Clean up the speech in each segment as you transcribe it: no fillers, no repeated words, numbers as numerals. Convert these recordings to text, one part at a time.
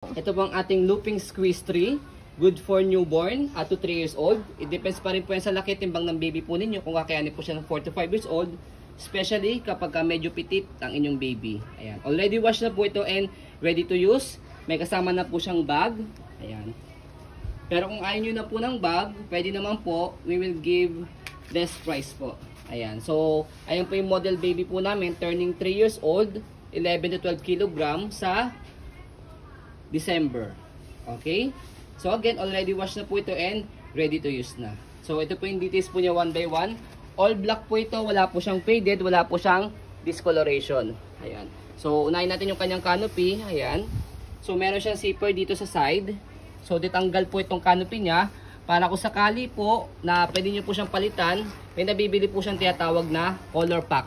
Ito po ang ating looping squeeze 3. Good for newborn to 3 years old. It depends pa rin po yan sa laki timbang ng baby po ninyo kung kakayanin po siya ng 4 to 5 years old. Especially kapag medyo petit ang inyong baby. Ayan. Already washed na po ito and ready to use. May kasama na po siyang bag. Ayan. Pero kung ayaw nyo na po ng bag, pwede naman po, we will give less price po. Ayan. So, ayan po yung model baby po namin, turning 3 years old, 11 to 12 kg sa December. Okay? So again, already washed na po ito and ready to use na. So ito po yung details po niya one by one. All black po ito, wala po siyang faded, wala po siyang discoloration. Ayan. So unahin natin yung kanyang canopy. Ayan. So meron siyang zipper dito sa side. So ditanggal po itong canopy niya para kung sakali po na pwede nyo po siyang palitan, may nabibili po siyang tinatawag na collar pack.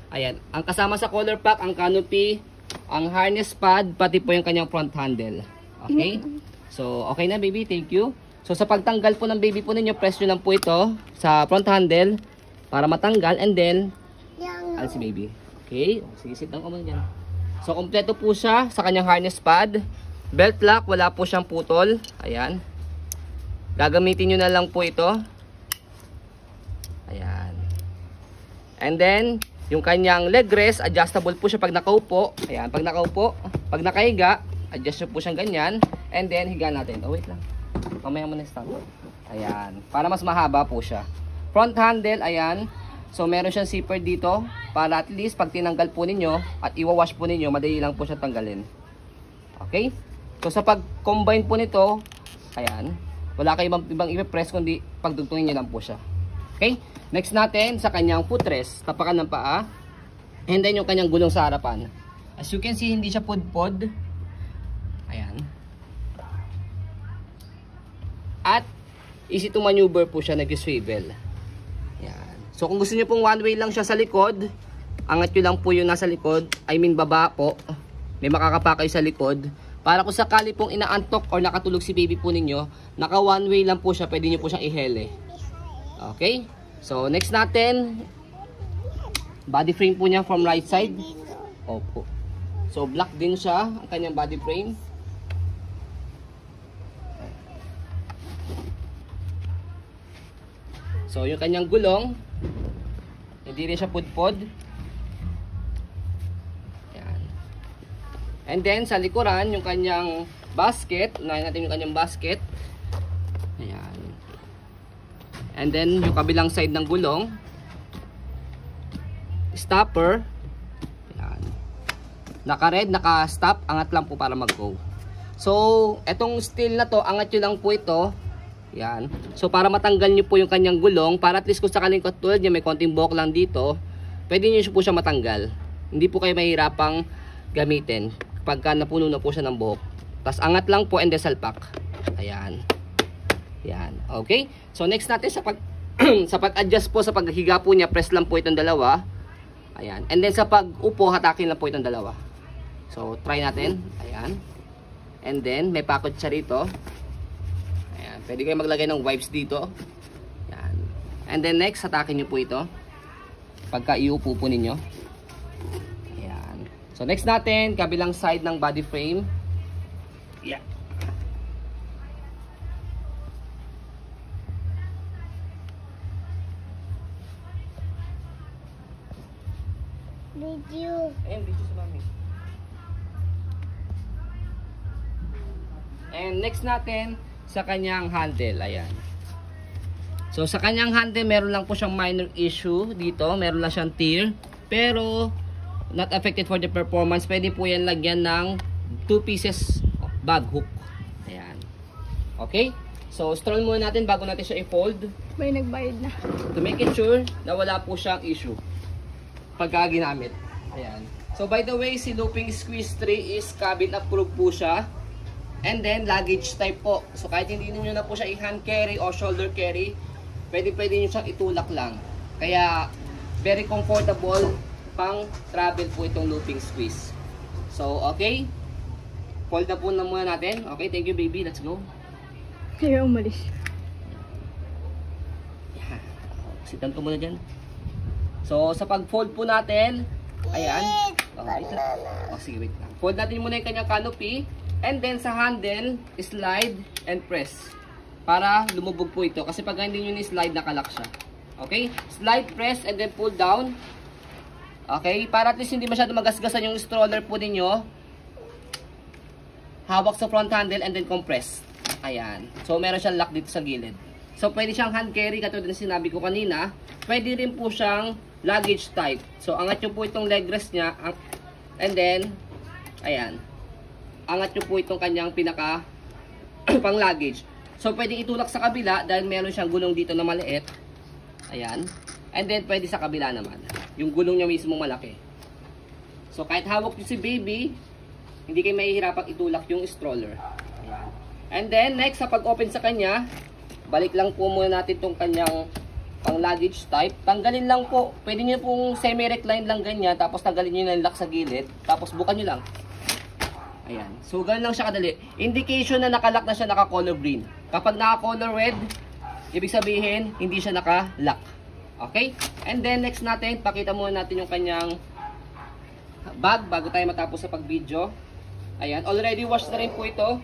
Ayan. Ang kasama sa collar pack, ang canopy, ang harness pad, pati po yung kanyang front handle. Okay? So, okay na baby. Thank you. So, sa pagtanggal po ng baby po ninyo, press nyo lang po ito sa front handle para matanggal. And then, alis si baby. Okay? Sige, sit down ka muna dyan. So, kompleto po siya sa kanyang harness pad. Belt lock, wala po siyang putol. Ayan. Gagamitin nyo na lang po ito. Ayan. And then, yung kanyang leg rest, adjustable po siya pag nakaupo. Ayan, pag nakaupo, pag nakahiga, adjust nyo po siyang ganyan. And then, higa natin. Oh, wait lang. Mamaya mo na stop. Ayan, para mas mahaba po siya. Front handle, ayan. So, meron siyang zipper dito para at least pag tinanggal po ninyo at iwawash po ninyo, madali lang po siya tanggalin. Okay? So, sa pag-combine po nito, ayan, wala kayong ibang i-press kundi pagdugtungin nyo lang po siya. Okay? Next natin sa kanyang footrest, tapakan ng paa. And then yung kanyang gulong sa harapan. As you can see, hindi siya pod-pod. Ayan. At easy to maneuver po siya, nag-swivel. Ayan. So kung gusto niyo pong one way lang siya sa likod, angat nyo lang po yung nasa likod. I mean baba po. May makakapakay sa likod. Para kung sakali pong inaantok or nakatulog si baby po ninyo, naka one way lang po siya, pwede nyo po siyang ihele. Okay? So, next natin, body frame po niya from right side. Opo. So, black din siya, ang kanyang body frame. So, yung kanyang gulong, hindi rin siya pudpod. Yan. And then, sa likuran, yung kanyang basket, unahin natin yung kanyang basket. Ayan. And then, yung kabilang side ng gulong, stopper. Ayan. Naka-red, naka-stop, angat lang po para mag-go. So, etong steel na to, angat nyo lang po ito. Ayan. So, para matanggal nyo po yung kanyang gulong, para at least kung sakaling katulad nyo, may konting buhok lang dito, pwede nyo po siya matanggal. Hindi po kayo mahirapang gamitin pagka napuno na po siya ng buhok. Tapos, angat lang po and then salpak. Ayan. Yan. Okay? So next natin sa sa pag-adjust po sa paghiga po niya, press lang po itong dalawa. Ayan. And then sa pag-upo, hatakin lang po itong dalawa. So try natin. Ayan. And then may pakot siya rito. Ayan. Pwede kayo maglagay ng wipes dito. Ayan. And then next, hatakin niyo po ito. Pagka iupo po ninyo. Ayan. So next natin, kabilang side ng body frame. Yeah. Video. Ayan, video sa mami. And next natin, sa kanyang handle. Ayan. So, sa kanyang handle, meron lang po siyang minor issue dito. Meron lang siyang tear. Pero, not affected for the performance. Pwede po yan lagyan ng 2 pieces bag hook. Ayan. Okay? So, stroll muna natin bago natin siya i-fold. May nagbayad na. To make it sure na wala po siyang issue pagka ginamit. Ayan. So by the way, si Looping Squeeze 3 is cabin approved po siya. And then luggage type po. So kahit hindi niyo na po siya i-hand carry o shoulder carry, pwede niyo siyang itulak lang. Kaya very comfortable pang travel po itong Looping Squeeze. So okay. Fold na po na muna natin. Okay, thank you baby. Let's go. Kaya umalis. Yan. Sitan ko muna dyan. So, sa pag-fold po natin, ayan. Oh, sige, wait lang. Fold natin muna yung kanyang canopy. And then sa handle, slide and press. Para lumubog po ito. Kasi pag hindi nyo ni-slide, nakalock siya. Okay? Slide, press, and then pull down. Okay? Para at least hindi masyado magasgasan yung stroller po ninyo. Hawak sa front handle and then compress. Ayan. So, meron siyang lock dito sa gilid. So, pwede siyang hand carry, katulad ng sinabi ko kanina. Pwede rin po siyang luggage type. So, angat nyo po itong leg rest niya. And then, ayan. Angat nyo po itong kanyang pinaka pang luggage. So, pwede itulak sa kabila dahil meron siyang gulong dito na maliit. Ayan. And then, pwede sa kabila naman. Yung gulong niya mismo malaki. So, kahit hawak nyo si baby, hindi kayo mahihirapang itulak yung stroller. Ayan. And then, next, sa pag-open sa kanya, balik lang po muna natin itong kanyang pang luggage type. Tanggalin lang po. Pwede nyo pong semi-recline lang ganyan. Tapos tanggalin nyo yung lock sa gilid. Tapos bukan nyo lang. Ayan. So, ganun lang siya kadali. Indication na nakalock na siya, naka-color green. Kapag naka-color red, ibig sabihin, hindi siya naka-lock. Okay? And then, next natin, pakita muna natin yung kanyang bag bago tayo matapos sa pag-video. Ayan. Already washed na rin po ito.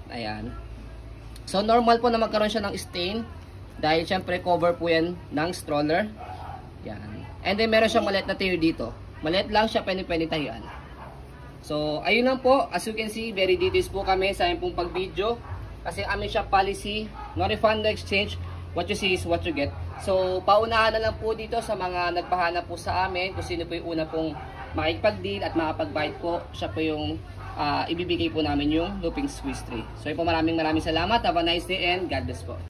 Ayan. So, normal po na magkaroon siya ng stain. Dahil, syempre, cover po yan ng stroller. Ayan. And then, meron siyang maliit na tear dito. Maliit lang siya, pwede tayuan. So, ayun lang po. As you can see, very details po kami sa pong pag-video. Kasi amin siya policy, no refund, no exchange. What you see is what you get. So, paunahan na lang po dito sa mga nagpahanap po sa amin. Kung sino po yung una pong makikipag-deal at makapag-bite po. Siya po yung ibibigay po namin yung looping Swiss tray. So, yun po, maraming salamat. Have a nice day and God bless po.